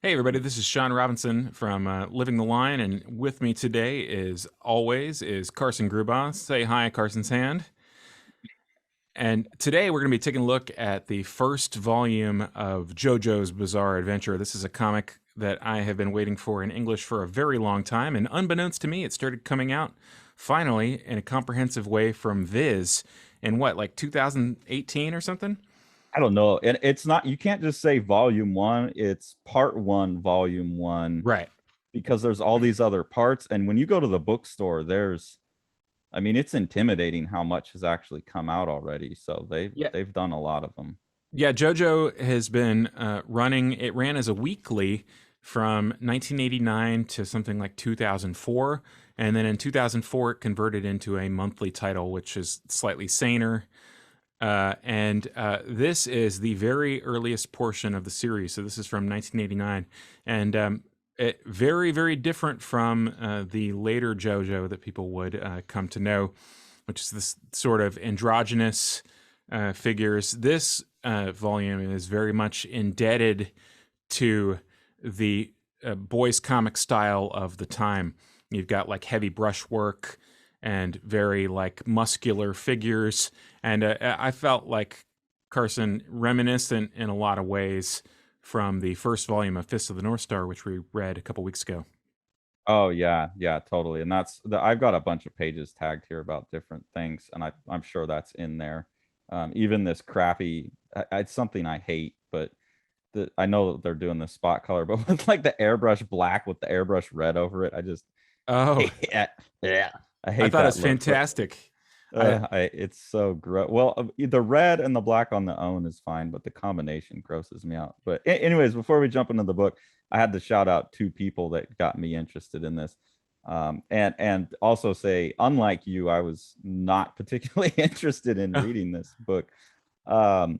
Hey, everybody, this is Sean Robinson from Living the Line, and with me today, is always, is Carson Grubaugh. Say hi, Carson's hand. And today we're going to be taking a look at the first volume of JoJo's Bizarre Adventure. This is a comic that I have been waiting for in English for a very long time, and unbeknownst to me, it started coming out finally in a comprehensive way from Viz in what, like 2018 or something? I don't know. And it's not, you can't just say volume one, it's part one, volume one, Right. because there's all these other parts. And when you go to the bookstore, I mean, it's intimidating how much has actually come out already. So Yeah. they've done a lot of them. Yeah, JoJo has been running. It ran as a weekly from 1989 to something like 2004, and then in 2004 it converted into a monthly title, which is slightly saner. And this is the very earliest portion of the series. So this is from 1989, and very, very different from the later JoJo that people would come to know, which is this sort of androgynous figures. This volume is very much indebted to the boys' comic style of the time. You've got like heavy brushwork and very like muscular figures, and I felt like Carson reminiscent in a lot of ways from the first volume of Fist of the North Star, which we read a couple weeks ago. Oh yeah, yeah, totally. And I've got a bunch of pages tagged here about different things, and I'm sure that's in there. Even this crappy, it's something I hate, but I know that they're doing the spot color, but with like the airbrush black with the airbrush red over it, I just Oh, hate it. Yeah, I I hate thought it was that look. But fantastic. I it's so gross. Well, the red and the black on the own is fine, but the combination grosses me out. But anyways, before we jump into the book, I had to shout out two people that got me interested in this. And also say, unlike you, I was not particularly interested in oh, reading this book. Um,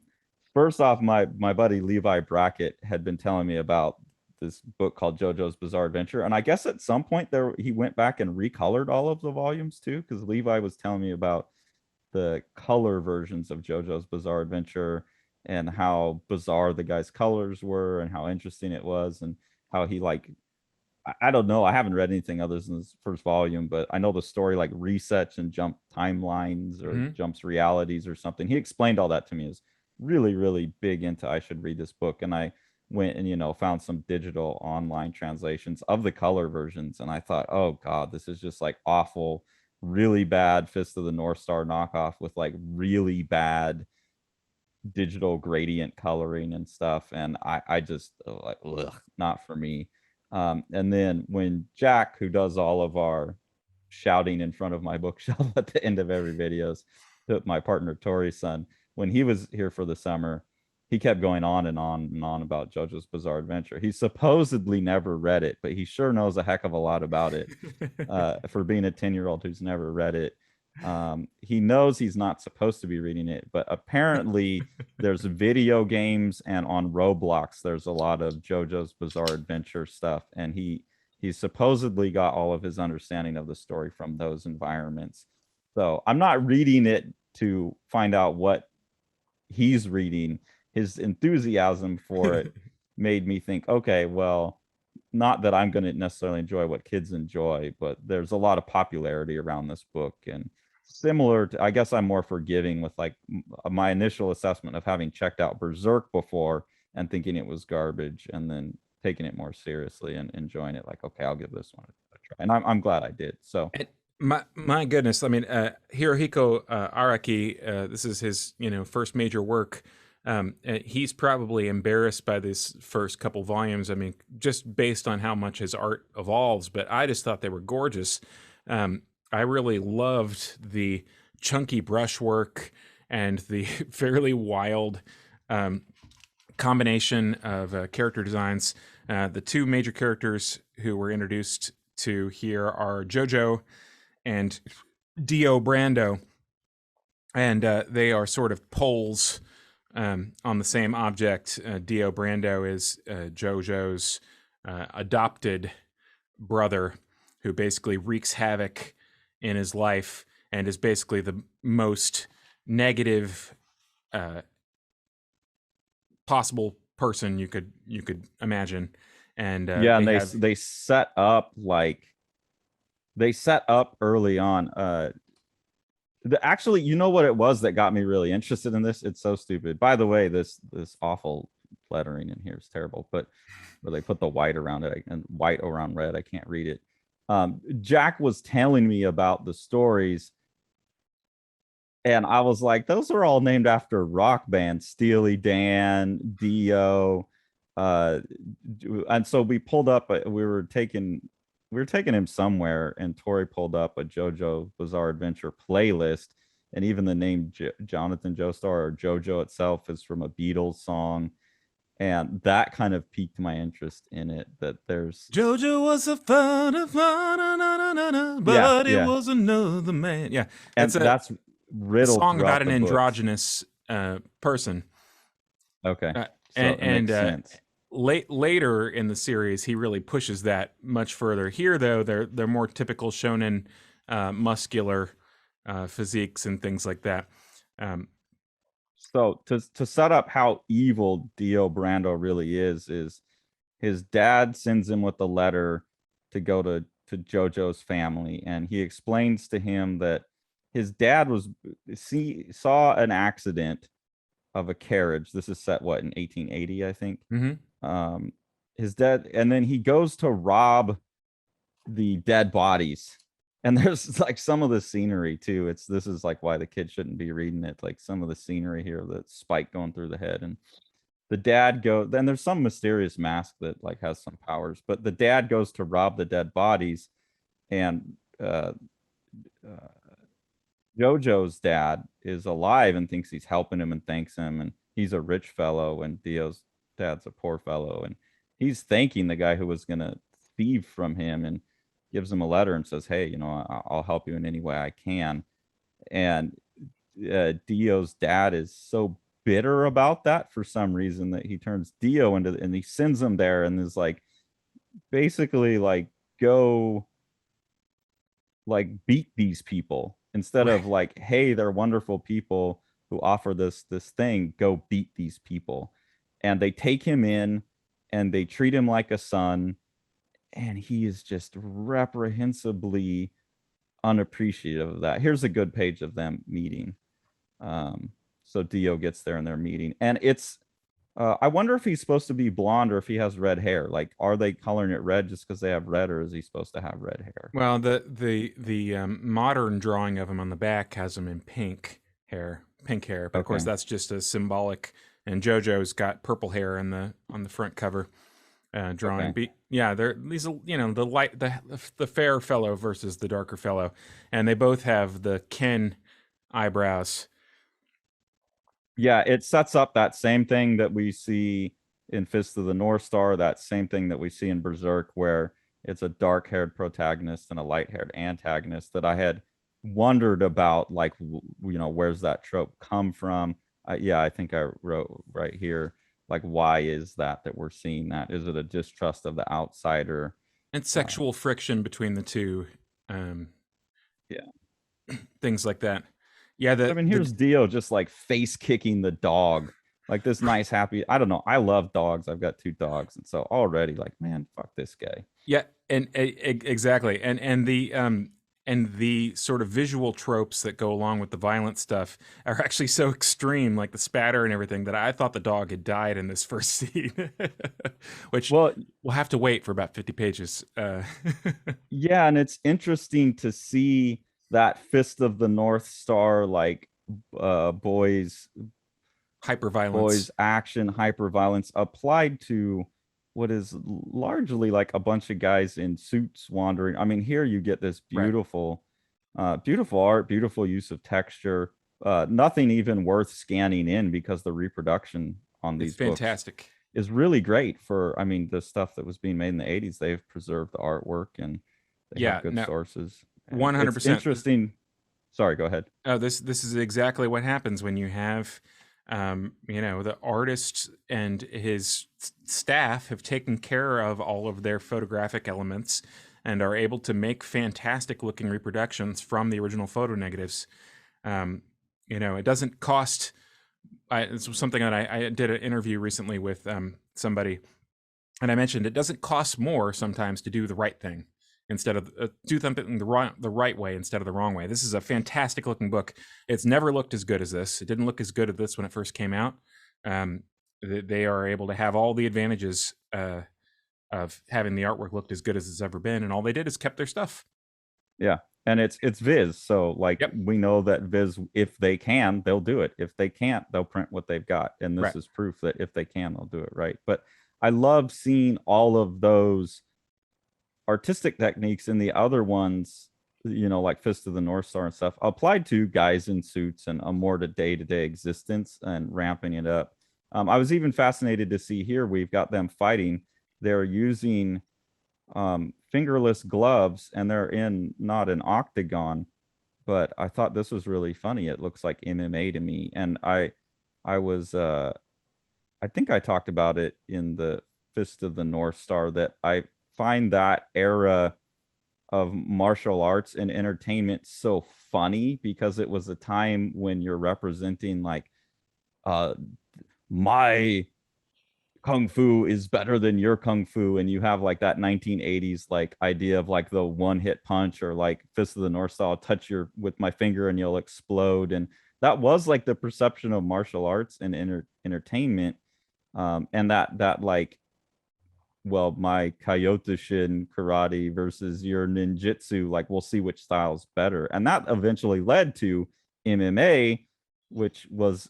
First off, my buddy Levi Brackett had been telling me about this book called JoJo's Bizarre Adventure, and I guess at some point there he went back and recolored all of the volumes too, because Levi was telling me about the color versions of JoJo's Bizarre Adventure and how bizarre the guy's colors were and how interesting it was and how he like I don't know. I haven't read anything other than this first volume, but I know the story like resets and jump timelines or mhm. jumps realities or something. He explained all that to me. Is really, really big into I should read this book. And I went and, found some digital online translations of the color versions. And I thought, oh God, this is just like awful, really bad Fist of the North Star knockoff with like really bad digital gradient coloring and stuff. And I just like, ugh, not for me. And then when Jack, who does all of our shouting in front of my bookshelf at the end of every videos, my partner Tori's son, when he was here for the summer, he kept going on and on and on about JoJo's Bizarre Adventure. He supposedly never read it, but he sure knows a heck of a lot about it. For being a 10-year-old who's never read it, he knows he's not supposed to be reading it, but apparently there's video games and on Roblox there's a lot of JoJo's Bizarre Adventure stuff, and he supposedly got all of his understanding of the story from those environments. So I'm not reading it to find out what he's reading. His enthusiasm for it made me think, okay, well, not that I'm going to necessarily enjoy what kids enjoy, but there's a lot of popularity around this book. And similar to, I guess I'm more forgiving with like my initial assessment of having checked out Berserk before and thinking it was garbage and then taking it more seriously and enjoying it. Like, okay, I'll give this one a try. And I'm glad I did. So, And my goodness, I mean, Hirohiko Araki, this is his first major work. He's probably embarrassed by this first couple volumes. I mean, just based on how much his art evolves. But I just thought they were gorgeous. I really loved the chunky brushwork and the fairly wild combination of character designs. The two major characters who were introduced to here are JoJo and Dio Brando, and they are sort of poles on the same object. Dio Brando is JoJo's adopted brother, who basically wreaks havoc in his life and is basically the most negative uh, possible person you could imagine. and Yeah, they and have they set up like they set up early on. Actually, you know what it was that got me really interested in this? It's so stupid. By the way, this awful lettering in here is terrible, but where they put the white around it and white around red, I can't read it. Jack was telling me about the stories, and I was like, those are all named after rock bands: Steely Dan, Dio. Uh, and so we pulled up. We were taking him somewhere, and Tori pulled up a JoJo Bizarre Adventure playlist, and even the name Jonathan Joestar or JoJo itself is from a Beatles song, and that kind of piqued my interest in it. That there's JoJo was a fun, yeah, but it yeah, was another man. Yeah, and it's that's a riddled song about throughout an the books. androgynous person. Okay, Uh, so it and makes sense. later in the series, he really pushes that much further. Here, though, they're more typical shonen, muscular physiques and things like that. Um, So to set up how evil Dio Brando really is his dad sends him with a letter to go to JoJo's family, and he explains to him that his dad saw an accident of a carriage. This is set what in 1880, I think. mhm. Um, his dad, and then he goes to rob the dead bodies. And there's like some of the scenery too. This is like why the kid shouldn't be reading it. Like some of the scenery here, the spike going through the head, and the dad then there's some mysterious mask that like has some powers, but the dad goes to rob the dead bodies, and uh JoJo's dad is alive and thinks he's helping him and thanks him, and he's a rich fellow, and Dio's dad's a poor fellow, and he's thanking the guy who was gonna thieve from him, and gives him a letter and says, hey, I'll help you in any way I can. And Dio's dad is so bitter about that for some reason that he turns Dio and he sends him there and is like basically like go like beat these people instead Right. of like, hey, they're wonderful people who offer this thing, go beat these people. And they take him in and they treat him like a son, and he is just reprehensibly unappreciative of that. Here's a good page of them meeting. Um, so Dio gets there and they're meeting, and it's I wonder if he's supposed to be blonde or if he has red hair. Like, are they coloring it red just because they have red, or is he supposed to have red hair? Well, the modern drawing of him on the back has him in pink hair. But of course, Okay. that's just a symbolic. And JoJo's got purple hair on the front cover drawing. Okay. Yeah, they're these the light the fair fellow versus the darker fellow, and they both have the Ken eyebrows. Yeah, it sets up that same thing that we see in Fist of the North Star, that same thing that we see in Berserk, where it's a dark-haired protagonist and a light-haired antagonist that I had wondered about, like, where's that trope come from? Yeah, I think I wrote right here, like, why is that we're seeing that? Is it a distrust of the outsider? And Uh, sexual friction between the two, um, yeah. things like that. Yeah, I mean, here's Dio just like face kicking the dog, like this nice, happy. I don't know. I love dogs. I've got two dogs, and so already, like, man, fuck this guy. yeah, and exactly, and the sort of visual tropes that go along with the violent stuff are actually so extreme, like the spatter and everything, that I thought the dog had died in this first scene, which Well, we'll have to wait for about 50 pages. yeah, and it's interesting to see that Fist of the North Star, like, boys Hyper violence. boys action hyper violence applied to what is largely like a bunch of guys in suits wandering. I mean, here you get this Right. beautiful art, beautiful use of texture. Nothing even worth scanning in, because the reproduction on It's these books fantastic. is really great for, I mean, the stuff that was being made in the 80s. They've preserved the artwork, and they have Yeah, good no, sources. And it's 100%. interesting. Sorry, go ahead. Oh, this is exactly what happens when you have, the artist and his staff have taken care of all of their photographic elements and are able to make fantastic looking reproductions from the original photo negatives. It doesn't cost. It's something that I did an interview recently with somebody, And I mentioned it doesn't cost more sometimes to do the right thing instead of do something the right way instead of the wrong way. This is a fantastic looking book. It's never looked as good as this. It didn't look as good as this when it first came out. Um, they are able to have all the advantages of having the artwork looked as good as it's ever been, and all they did is kept their stuff. Yeah. And it's Viz. So like Yep. we know that Viz, if they can, they'll do it. If they can't, they'll print what they've got. And this Right. is proof that if they can, they'll do it right. But I love seeing all of those artistic techniques in the other ones, like Fist of the North Star and stuff, applied to guys in suits and a more to day-to-day existence and ramping it up. I was even fascinated to see here we've got them fighting. They're using fingerless gloves, and they're in not an octagon, but I thought this was really funny. It looks like MMA to me, and I was I think I talked about it in the Fist of the North Star that I find that era of martial arts and entertainment so funny because it was a time when you're representing like uh my kung fu is better than your kung fu, and you have like that 1980s like idea of like the one hit punch, or like Fist of the North Star, I'll touch your with my finger and you'll explode. And that was like the perception of martial arts and entertainment. And that like, well, my Kyokushin karate versus your ninjutsu, like we'll see which style's better. And that eventually led to MMA, which was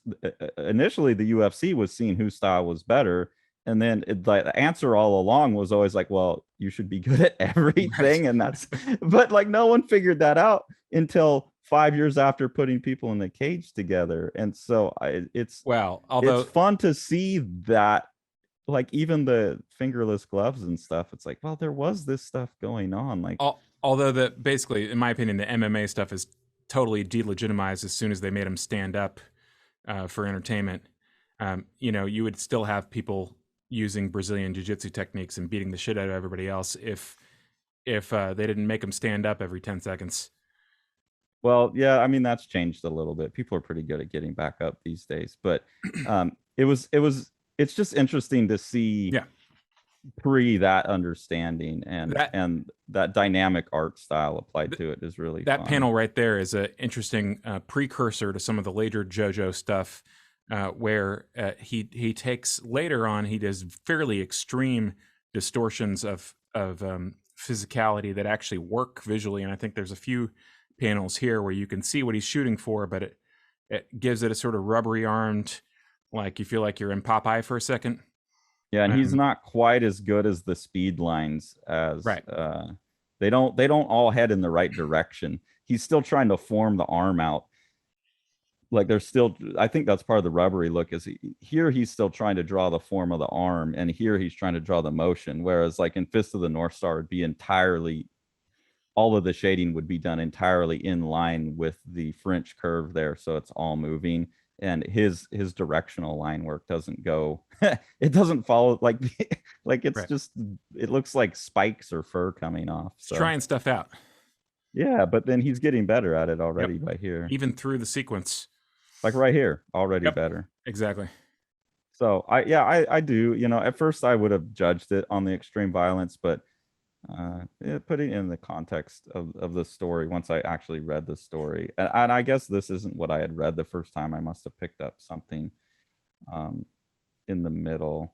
initially the UFC was seeing whose style was better. And then like the answer all along was always like, well, you should be good at everything. Right. And that's, but like no one figured that out until 5 years after putting people in the cage together. And so Well, it's although fun to see that, like even the fingerless gloves and stuff, it's like, well, there was this stuff going on. Like, although the basically, in my opinion, the MMA stuff is totally delegitimized as soon as they made them stand up for entertainment. You would still have people using Brazilian jiu-jitsu techniques and beating the shit out of everybody else if they didn't make them stand up every 10 seconds. well, yeah, I mean that's changed a little bit. People are pretty good at getting back up these days, but it's just interesting to see Yeah, pre that understanding, and that that dynamic art style applied to it is really that fun. panel right there is an interesting precursor to some of the later JoJo stuff, where he takes later on he does fairly extreme distortions of physicality that actually work visually, and I think there's a few panels here where you can see what he's shooting for, but it gives it a sort of rubbery armed, like you feel like you're in Popeye for a second. Yeah, and he's Um, not quite as good as the speed lines as right, they don't all head in the right direction. He's still trying to form the arm out. Like there's still, I think that's part of the rubbery look is here he's still trying to draw the form of the arm, and here he's trying to draw the motion. Whereas like in Fist of the North Star would be entirely, all of the shading would be done entirely in line with the French curve there, so it's all moving. And his directional line work doesn't go, it doesn't follow like like it's right. just, it looks like spikes or fur coming off. He's So trying stuff out. yeah, but then he's getting better at it Yep. already by here. Even through the sequence. Like right here, already Yep. better. Exactly. So I do, at first I would have judged it on the extreme violence, but putting it in the context of the story, once I actually read the story, and I guess this isn't what I had read the first time. I must have picked up something um, in the middle.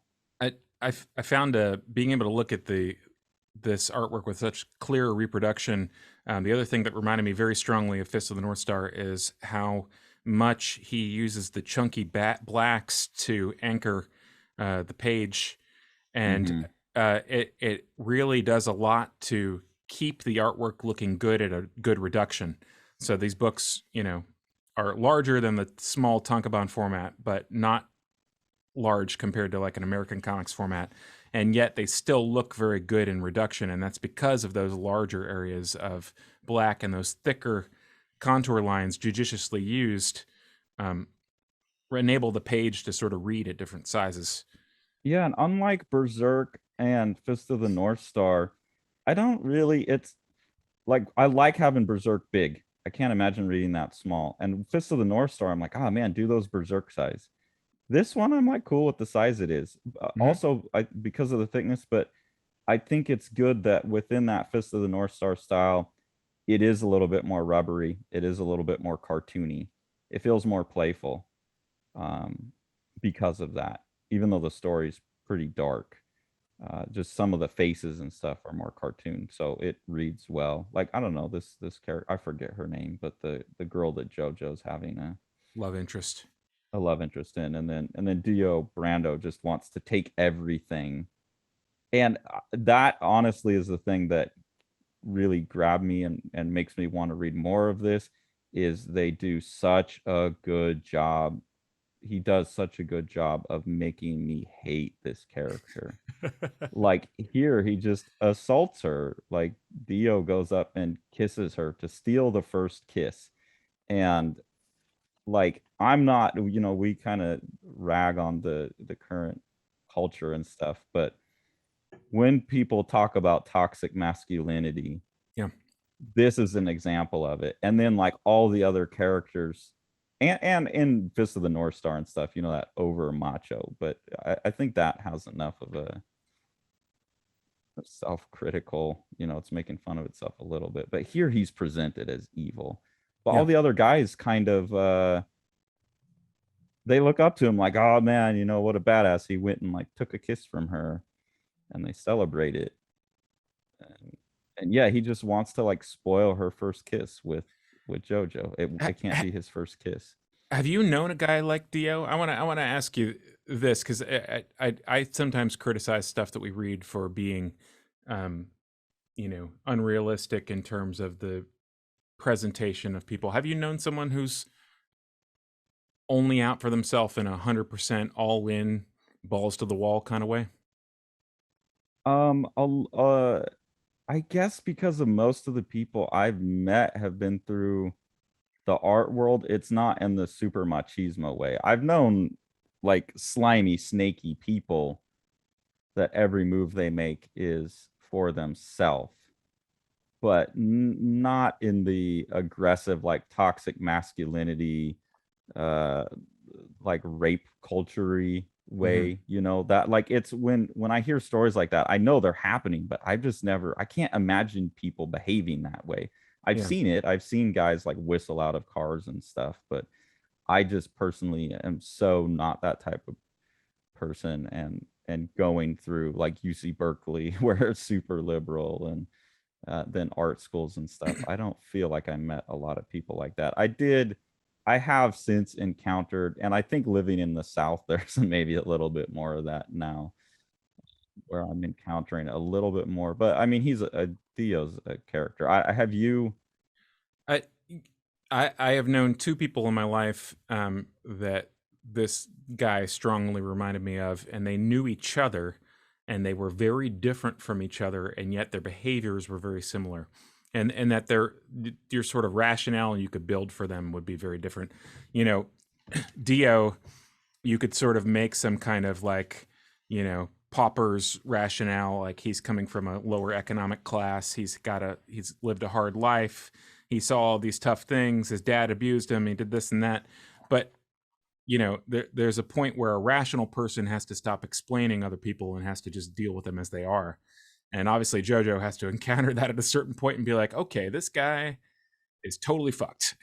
I found being able to look at this artwork with such clear reproduction. The other thing that reminded me very strongly of Fist of the North Star is how much he uses the chunky blacks to anchor the page, and Mm-hmm. it really does a lot to keep the artwork looking good at a good reduction. So these books, are larger than the small tankobon format, but not large compared to like an American comics format, and yet they still look very good in reduction, and that's because of those larger areas of black and those thicker contour lines judiciously used um, enable the page to sort of read at different sizes. Yeah, and unlike Berserk and Fist of the North Star, I don't really. It's like I like having Berserk big. I can't imagine reading that small. And Fist of the North Star, I'm like, oh man, do those Berserk size. This one I'm like cool with the size it is. Hmm. Also, because of the thickness, but I think it's good that within that Fist of the North Star style, it is a little bit more rubbery. It is a little bit more cartoony. It feels more playful, um, because of that. Even though the story's pretty dark, just some of the faces and stuff are more cartoon, so it reads well. Like I don't know this character, I forget her name, but the girl that JoJo's having Love interest. a love interest in, and then Dio Brando just wants to take everything, and that honestly is the thing that really grabbed me and makes me want to read more of this. Is they do such a good job. He does such a good job of making me hate this character. Like here, he just assaults her. Like Dio goes up and kisses her to steal the first kiss, and like I'm not, we kind of rag on the current culture and stuff, but when people talk about toxic masculinity, Yeah. this is an example of it. And then like all the other characters, and in Fist of the North Star and stuff, that over macho, but I think that has enough of a self-critical, it's making fun of itself a little bit, but here he's presented as evil, but Yeah. all the other guys kind of they look up to him like, oh man, what a badass, he went and like took a kiss from her, and they celebrate it. And yeah, he just wants to like spoil her first kiss with JoJo. It can't Ha- be his first kiss. Have you known a guy like Dio? I want to ask you this because I sometimes criticize stuff that we read for being, um, unrealistic in terms of the presentation of people. Have you known someone who's only out for themselves in 100% all in, balls to the wall kind of way? Um, I'll, I guess because of most of the people I've met have been through the art world, it's not in the super machismo way. I've known like slimy, snaky people that every move they make is for themselves, but not in the aggressive, like toxic masculinity, uh, like rape culture Hmm. way, that like it's when I hear stories like that, I know they're happening, but I can't imagine people behaving that way. Yeah. I've seen guys like whistle out of cars and stuff, but I just personally am so not that type of person, and going through like UC Berkeley where it's super liberal, and then art schools and stuff. I don't feel like I met a lot of people like that. I have since encountered, and I think living in the South, there's maybe a little bit more of that now, where I'm encountering a little bit more. But I mean, he's a Theo's a character. I have you. I I have known two people in my life that this guy strongly reminded me of, and they knew each other, and they were very different from each other, and yet their behaviors were very similar, and that your sort of rationale you could build for them would be very different. You know, Dio, you could sort of make some kind of like, pauper's rationale, like he's coming from a lower economic class, he's lived a hard life, he saw all these tough things, his dad abused him, he did this and that. But there's a point where a rational person has to stop explaining other people and has to just deal with them as they are. And obviously JoJo has to encounter that at a certain point and be like, okay, this guy is totally fucked.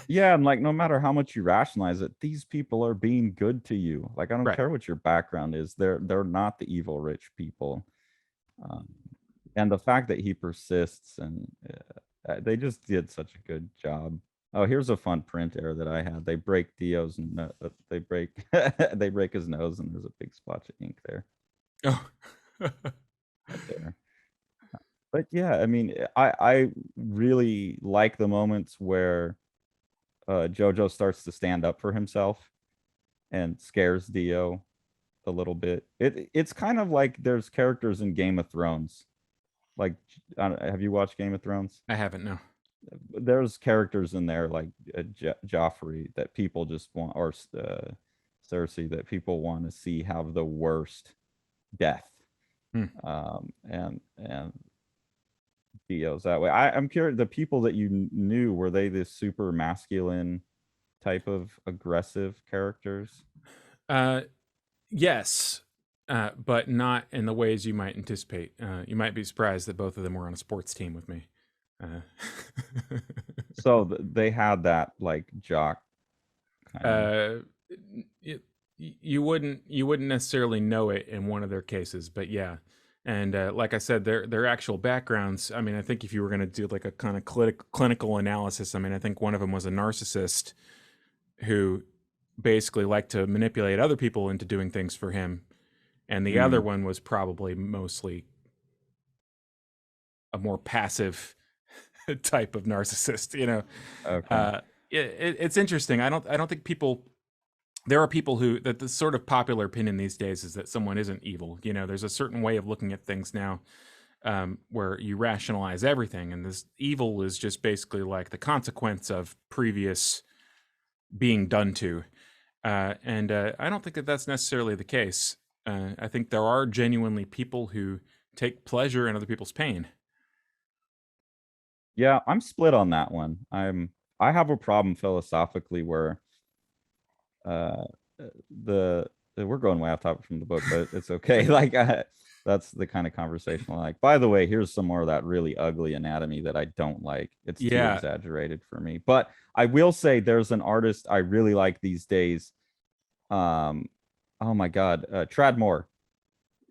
Yeah, and like no matter how much you rationalize it, these people are being good to you. Like I don't Right. care what your background is. They're not the evil rich people. Um, and the fact that he persists, and they just did such a good job. Oh, here's a fun print error that I had. They break Dio's they break they break his nose, and there's a big splotch of ink there, Oh. right there. But yeah, I mean, I really like the moments where JoJo starts to stand up for himself and scares Dio a little bit. It's kind of like there's characters in Game of Thrones. Like, have you watched Game of Thrones? I haven't, no. There's characters in there like Joffrey that people just want, or Cersei, that people want to see have the worst death. Hmm. And Dio's that way. I'm curious, the people that you knew, were they this super masculine type of aggressive characters? Uh, yes, but not in the ways you might anticipate. You might be surprised that both of them were on a sports team with me. Uh, So they had that like jock kind of. uh, it, you wouldn't necessarily know it in one of their cases, but yeah. And like I said, their actual backgrounds. I mean, I think if you were going to do like a kind of clinical analysis, I mean, I think one of them was a narcissist who basically liked to manipulate other people into doing things for him, and the other Mm, one was probably mostly a more passive type of narcissist. okay. Uh, it's interesting. I don't think people. There are people who that the sort of popular opinion these days is that someone isn't evil. There's a certain way of looking at things now, where you rationalize everything, and this evil is just basically like the consequence of previous being done to. And I don't think that that's necessarily the case. I think there are genuinely people who take pleasure in other people's pain. Yeah, I'm split on that one. I have a problem philosophically where uh the we're going way off topic from the book, but it's okay. Like that's the kind of conversation I like. By the way, here's some more of that really ugly anatomy that I don't like. It's too Yeah, exaggerated for me. But I will say there's an artist I really like these days. Um, oh my God, Trad Moore.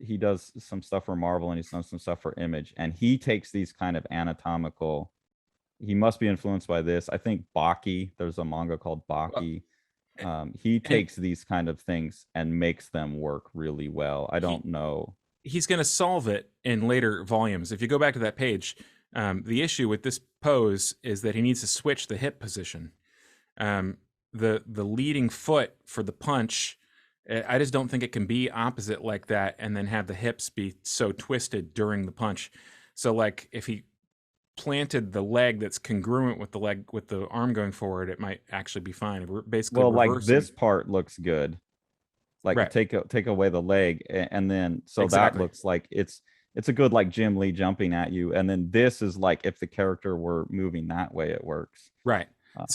He does some stuff for Marvel and he's done some stuff for Image, and he takes these kind of anatomical. He must be influenced by this. I think Baki. There's a manga called Baki. He and takes these kind of things and makes them work really well. I he don't know. he's going to solve it in later volumes. If you go back to that page, the issue with this pose is that he needs to switch the hip position. Um, the leading foot for the punch, I just don't think it can be opposite like that and then have the hips be so twisted during the punch. So like if he planted the leg that's congruent with the leg with the arm going forward, it might actually be fine. We're basically Well, like reversing. this part looks good. Like Right. take away the leg, and then so that Exactly. looks like it's a good like Jim Lee jumping at you, and then this is like if the character were moving that way, it works. Right. Uh,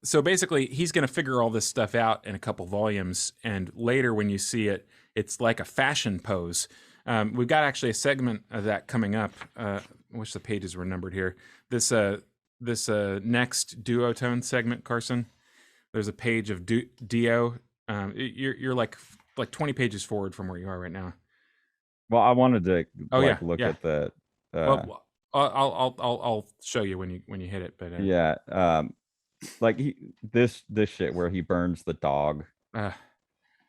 So basically he's going to figure all this stuff out in a couple volumes, and later when you see it, it's like a fashion pose. We've got actually a segment of that coming up. I wish the pages were numbered here. This next duotone segment, Carson. There's a page of Dio. You're like 20 pages forward from where you are right now. well, I wanted to Oh yeah, like look yeah. at the Well, I'll show you when you hit it. But yeah, like this shit where he burns the dog. uh,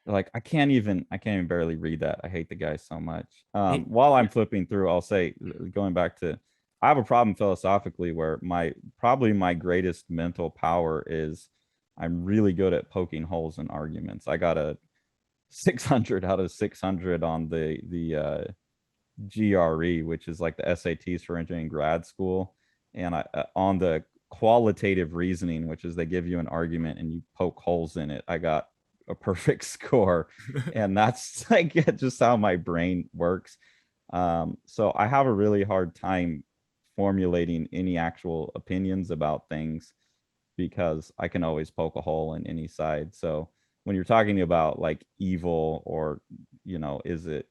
Like I can't even barely read that. I hate the guy so much. he, While I'm flipping through, I'll say, going back to, I have a problem philosophically where probably my greatest mental power is I'm really good at poking holes in arguments. I got a 600 out of 600 on the GRE, which is like the SATs for engineering grad school, and I on the qualitative reasoning, which is they give you an argument and you poke holes in it. I got a perfect score, and that's like just how my brain works. So I have a really hard time formulating any actual opinions about things because I can always poke a hole in any side. So when you're talking about like evil or is it,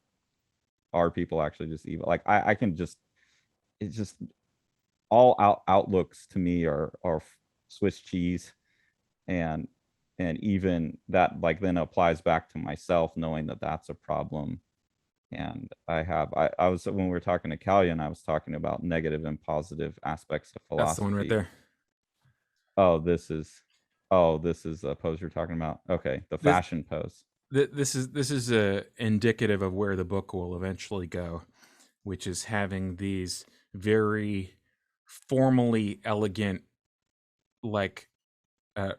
are people actually just evil? Like I can just, it's just all outlooks to me are Swiss cheese, and even that like then applies back to myself knowing that that's a problem. And I was, when we were talking to Callian, I was talking about negative and positive aspects of that's the one right philosophy. there. Oh, this is a pose you're talking about. Okay, the This fashion pose. this is indicative of where the book will eventually go, which is having these very formally elegant, like uh,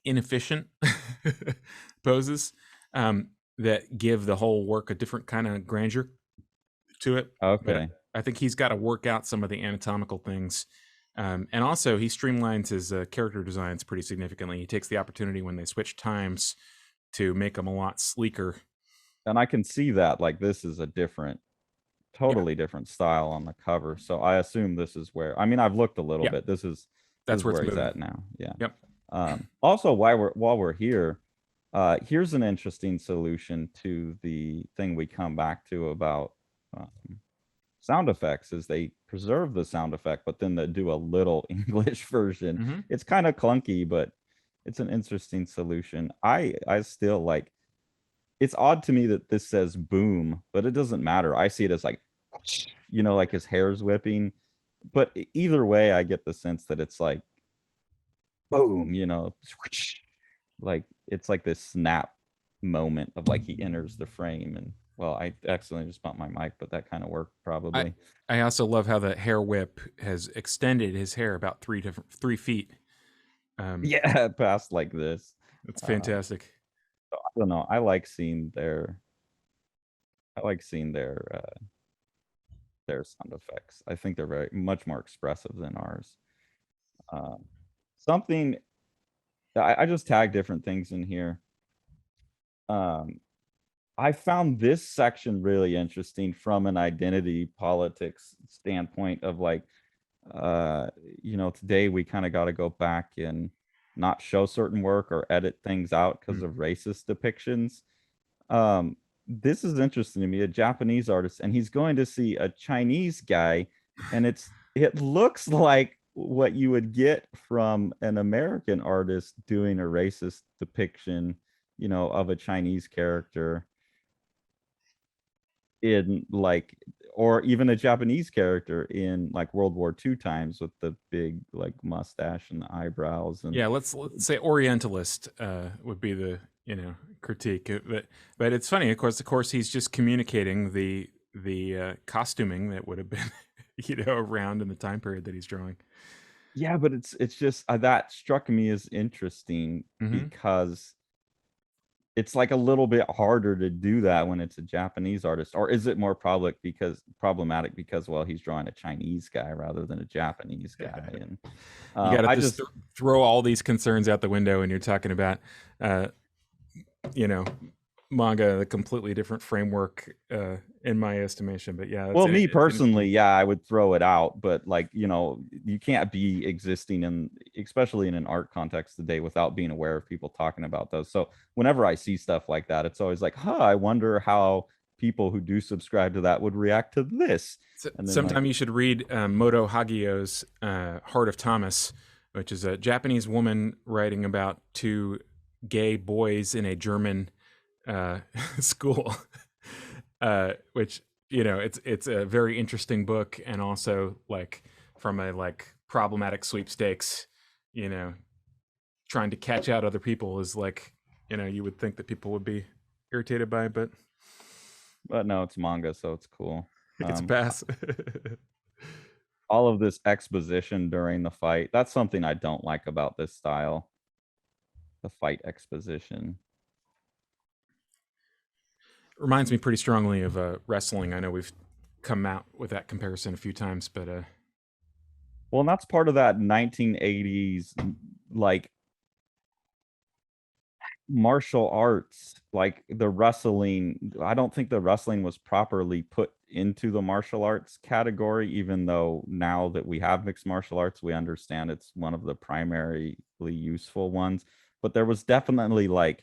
inefficient poses, that give the whole work a different kind of grandeur to it. But Okay. I think he's got to work out some of the anatomical things. And also, he streamlines his character designs pretty significantly. He takes the opportunity when they switch times to make them a lot sleeker. And I can see that like this is a different, Yeah, totally different style on the cover. So I assume this is where, I mean, I've looked a little yeah, bit. This that's is where it's where he's moving. at now. Yeah. Yep. Also, while we're here, Here's an interesting solution to the thing we come back to about um, sound effects is they preserve the sound effect, but then they do a little English version. Hmm. It's kind of clunky, but it's an interesting solution. I still like, it's odd to me that this says boom, but it doesn't matter. I see it as like, like his hair's whipping. But either way, I get the sense that it's like boom, like it's like this snap moment of like he enters the frame. And well, I accidentally just bumped my mic, but that kind of worked I probably. I also love how the hair whip has extended his hair about 3 feet. Yeah, past like this. It's Uh, fantastic. I don't know. I like seeing their sound effects. I think they're very much more expressive than ours. Um, something I just tag different things in here. Um, I found this section really interesting from an identity politics standpoint of like, uh, today we kind of got to go back and not show certain work or edit things out because Mm. of racist depictions. Um, this is interesting to me, a Japanese artist, and he's going to see a Chinese guy, and it looks like what you would get from an American artist doing a racist depiction, of a Chinese character in like, or even a Japanese character in like World War II times with the big like mustache and the eyebrows and Yeah, let's say Orientalist would be the critique, but it's funny. Of course, he's just communicating the costuming that would have been around in the time period that he's drawing. yeah, but it's just that struck me as interesting Hmm. because it's like a little bit harder to do that when it's a Japanese artist, or is it more problematic because well he's drawing a Chinese guy rather than a Japanese guy? And You got to I just just throw all these concerns out the window, and you're talking about uh, you know manga, a completely different framework in my estimation. But yeah, well, me it's interesting. personally, yeah, I would throw it out, but like, you can't be existing in, especially in an art context today, without being aware of people talking about those. So whenever I see stuff like that, it's always like, I wonder how people who do subscribe to that would react to this. So, And then like, sometime you should read Moto Hagio's Heart of Thomas, which is a Japanese woman writing about two gay boys in a German uh, school, which it's a very interesting book, and also like from a like problematic sweepstakes, you know, trying to catch out other people is like you would think that people would be irritated by, but but no, it's manga, so it's cool. it gets a Um, pass. all of this exposition during the fight, that's something I don't like about this style, the fight exposition. Reminds me pretty strongly of wrestling. I know we've come out with that comparison a few times, but Well, and that's part of that 1980s like martial arts, like the wrestling. I don't think the wrestling was properly put into the martial arts category, even though now that we have mixed martial arts, we understand it's one of the primarily useful ones. But there was definitely like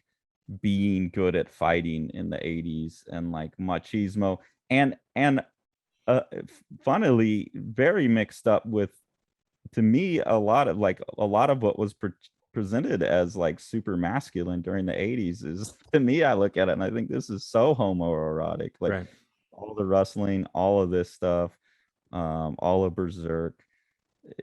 being good at fighting in the 80s and like machismo and funnily very mixed up with, to me, a lot of what was presented as like super masculine during the 80s is, to me, I look at it and I think this is so homoerotic, like right. all the wrestling, all of this stuff, all of Berserk.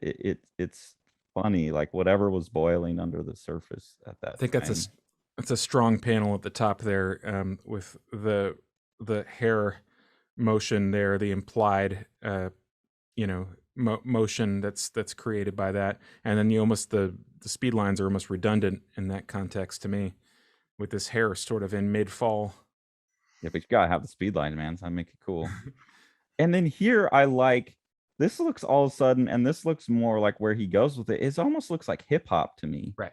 It's funny, like whatever was boiling under the surface at I that think time. that's a strong panel at the top there, with the hair motion there, the implied motion that's created by that, and then the speed lines are almost redundant in that context to me, with this hair sort of in mid fall. Yeah, but you gotta have the speed line, man, so I make it cool. And then here I like, this looks all of a sudden, and this looks more like where he goes with it. It almost looks like hip hop to me. Right.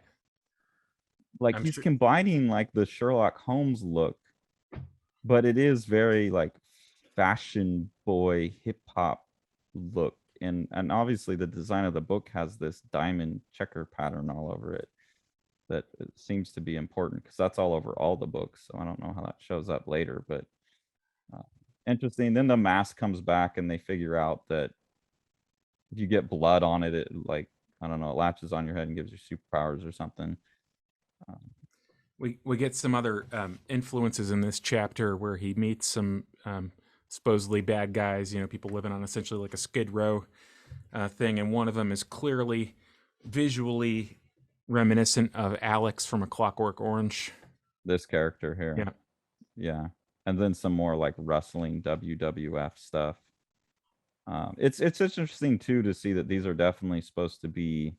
Like I'm he's sure. combining like the Sherlock Holmes look, but it is very like fashion boy hip hop look. And obviously the design of the book has this diamond checker pattern all over it. that it seems to be important because that's all over all the books. So I don't know how that shows up later, but uh, interesting. Then the mask comes back and they figure out that if you get blood on it, it like, I don't know, it latches on your head and gives you superpowers or something. Um, We get some other influences in this chapter where he meets some supposedly bad guys. You know, people living on essentially like a Skid Row thing, and one of them is clearly visually reminiscent of Alex from A Clockwork Orange. this character here. Yeah, Yeah. And then some more like wrestling WWF stuff. It's interesting too to see that these are definitely supposed to be,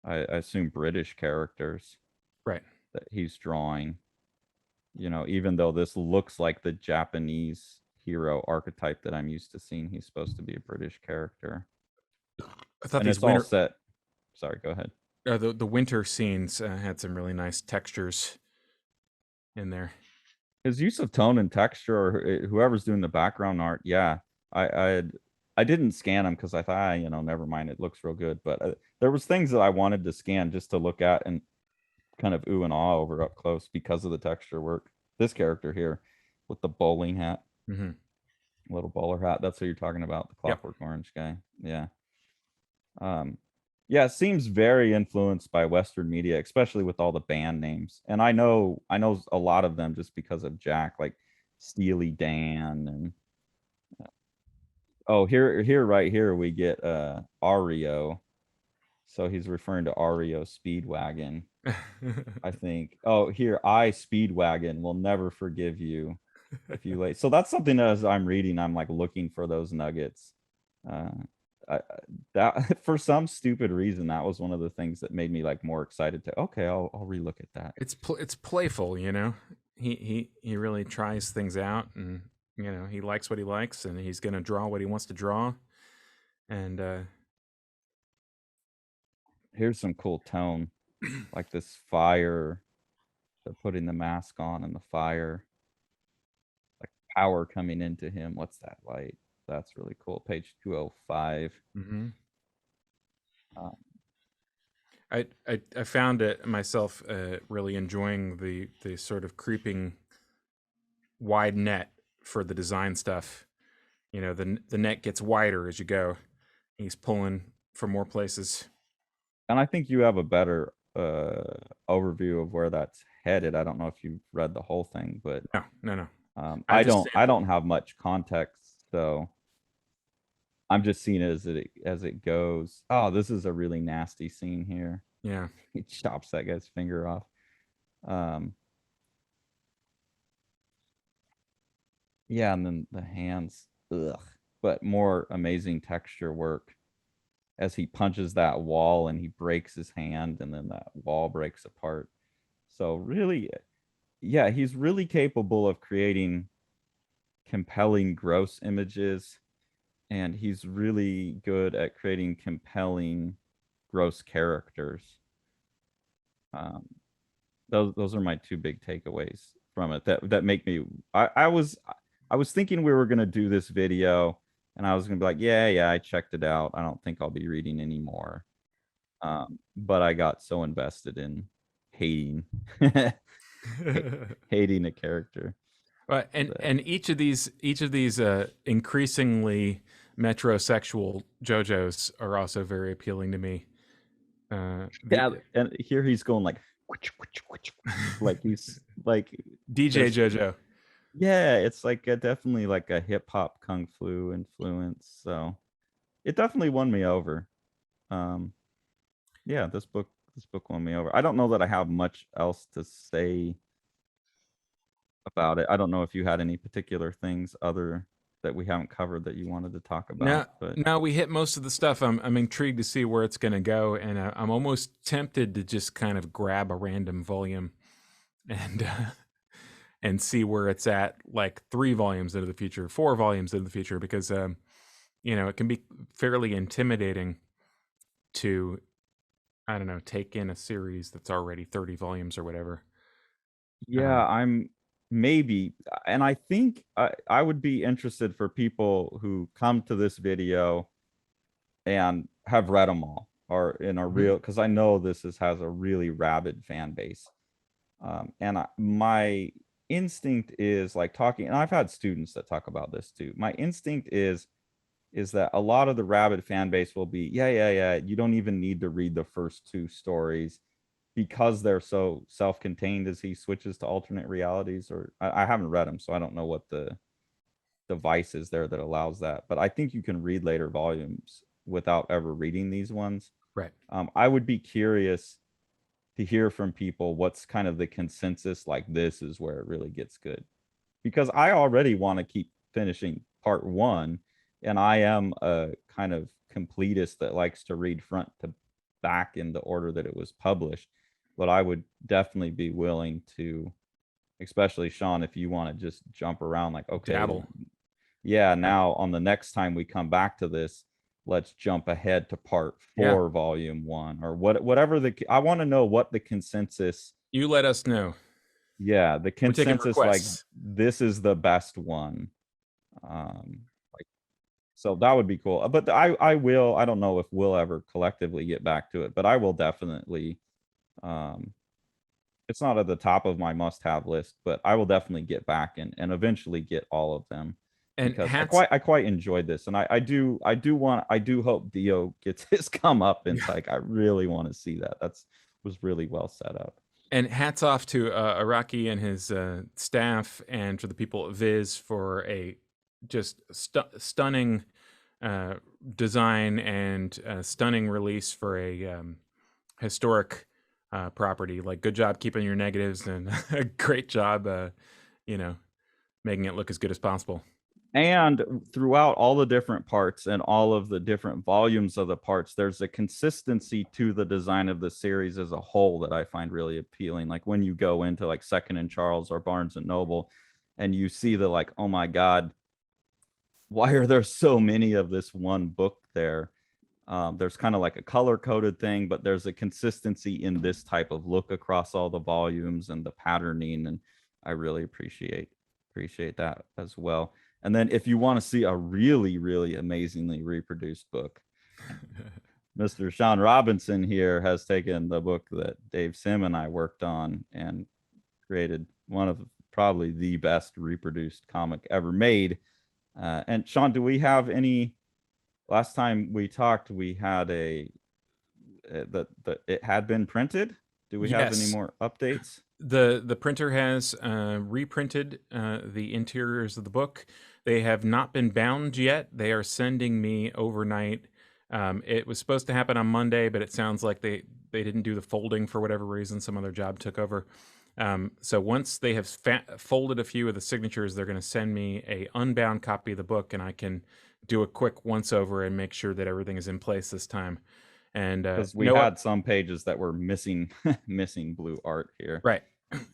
I assume, British characters right. that he's drawing. You know, even though this looks like the Japanese hero archetype that I'm used to seeing, he's supposed to be a British character. I thought And these it's all winter set. Sorry, go ahead. the winter scenes had some really nice textures in there. His use of tone and texture, or whoever's doing the background art, yeah, I I didn't scan them because I thought, you know, never mind, it looks real good. But there was things that I wanted to scan just to look at and kind of ooh and awe over up close because of the texture work. This character here with the bowling hat, Mm-hmm. little bowler hat. That's who you're talking about, the Yep. Clockwork Orange guy. Yeah. Yeah, it seems very influenced by Western media, especially with all the band names. And I know a lot of them just because of Jack, like Steely Dan and oh, here right here we get REO. So he's referring to REO Speedwagon, I think. Oh, here, I Speedwagon will never forgive you if you late. So that's something that as I'm reading, I'm like looking for those nuggets. Uh, that for some stupid reason, that was one of the things that made me like more excited to, okay, I'll relook at that. It's playful, you know. He really tries things out, and you know he likes what he likes, and he's gonna draw what he wants to draw. And Here's some cool tone, like this fire. They're putting the mask on and the fire, like power coming into him. What's that light? That's really cool. Page 205. mhm. Um, I found it myself really enjoying the sort of creeping wide net for the design stuff. You know, the net gets wider as you go. He's pulling from more places. and I think you have a better overview of where that's headed. I don't know if you've read the whole thing, but No, no, no. I'm I just don't I don't have much context, so I'm just seeing it as it goes. Oh, this is a really nasty scene here. yeah. He chops that guy's finger off. Um, yeah, and then the hands, ugh. But more amazing texture work as he punches that wall and he breaks his hand, and then that wall breaks apart. So really, yeah, he's really capable of creating compelling gross images, and he's really good at creating compelling gross characters. Um, those are my two big takeaways from it that make me I was thinking we were gonna do this video and I was gonna be like, yeah, I checked it out. I don't think I'll be reading anymore. But I got so invested in hating hating a character. But and each of these increasingly metrosexual JoJo's are also very appealing to me. Yeah, The and here he's going like he's like DJ there's JoJo. yeah, it's like definitely like a hip hop kung fu influence. So it definitely won me over. Um, yeah, this book won me over. I don't know that I have much else to say about it. I don't know if you had any particular things other that we haven't covered that you wanted to talk Now, about, but now we hit most of the stuff. I'm intrigued to see where it's going to go, and I'm almost tempted to just kind of grab a random volume and and see where it's at, like 3 volumes into the future, 4 volumes into the future, because you know it can be fairly intimidating to, I don't know, take in a series that's already 30 volumes or whatever. yeah, I'm maybe, and I think I would be interested for people who come to this video and have read them all. are in a real, because I know has a really rabid fan base. My instinct is like talking, and I've had students that talk about this too. My instinct is that a lot of the rabid fan base will be, yeah, you don't even need to read the first two stories because they're so self-contained as he switches to alternate realities. Or I haven't read them, so I don't know what the device is there that allows that. But I think you can read later volumes without ever reading these ones. Right. I would be curious to hear from people what's kind of the consensus, like this is where it really gets good. Because I already want to keep finishing part one, and I am a kind of completist that likes to read front to back in the order that it was published. But I would definitely be willing to, especially Sean, if you want to just jump around, like, okay, Dabble. yeah, now on the next time we come back to this, let's jump ahead to part 4, volume 1, or whatever I want to know what the consensus. You let us know. Yeah, the consensus, like this is the best one. Like, so that would be cool. But I don't know if we'll ever collectively get back to it, but I will definitely. It's not at the top of my must-have list, but I will definitely get back and eventually get all of them. And because I quite enjoyed this, and I do hope Dio gets his come up, and like I really want to see that. Was really well set up. And hats off to Araki and his staff, and to the people at Viz for a just stunning design and stunning release for a historic property. Like, good job keeping your negatives, and a great job, making it look as good as possible. And throughout all the different parts and all of the different volumes of the parts, there's a consistency to the design of the series as a whole that I find really appealing. Like when you go into like Second and Charles or Barnes and Noble, and you see the like, oh my God, why are there so many of this one book there? There's kind of like a color coded thing, but there's a consistency in this type of look across all the volumes and the patterning. And I really appreciate that as well. And then if you want to see a really, really amazingly reproduced book, Mr. Sean Robinson here has taken the book that Dave Sim and I worked on and created one of probably the best reproduced comic ever made. And Sean, do we have any? Last time we talked, we had it had been printed. Do we have any more updates? The printer has reprinted the interiors of the book. They have not been bound yet. They are sending me overnight. It was supposed to happen on Monday, but it sounds like they didn't do the folding for whatever reason. Some other job took over. So once they have folded a few of the signatures, they're going to send me a unbound copy of the book, and I can do a quick once over and make sure that everything is in place this time. And because we had some pages that were missing blue art here, right?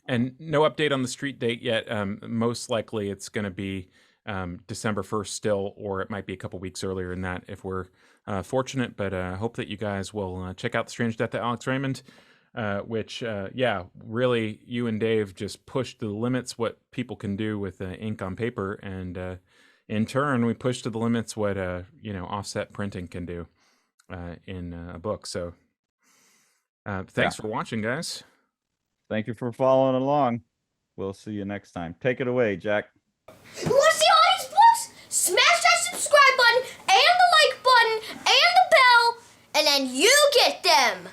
And no update on the street date yet. Most likely it's going to be December 1st still, or it might be a couple weeks earlier than that if we're fortunate. But hope that you guys will check out The Strange Death of Alex Raymond, which really, you and Dave just pushed to the limits what people can do with ink on paper, and in turn we pushed to the limits what offset printing can do in a book. So thanks for watching, guys. Thank you for following along. We'll see you next time. Take it away, Jack. You want to see all these books? Smash that subscribe button and the like button and the bell, and then you get them.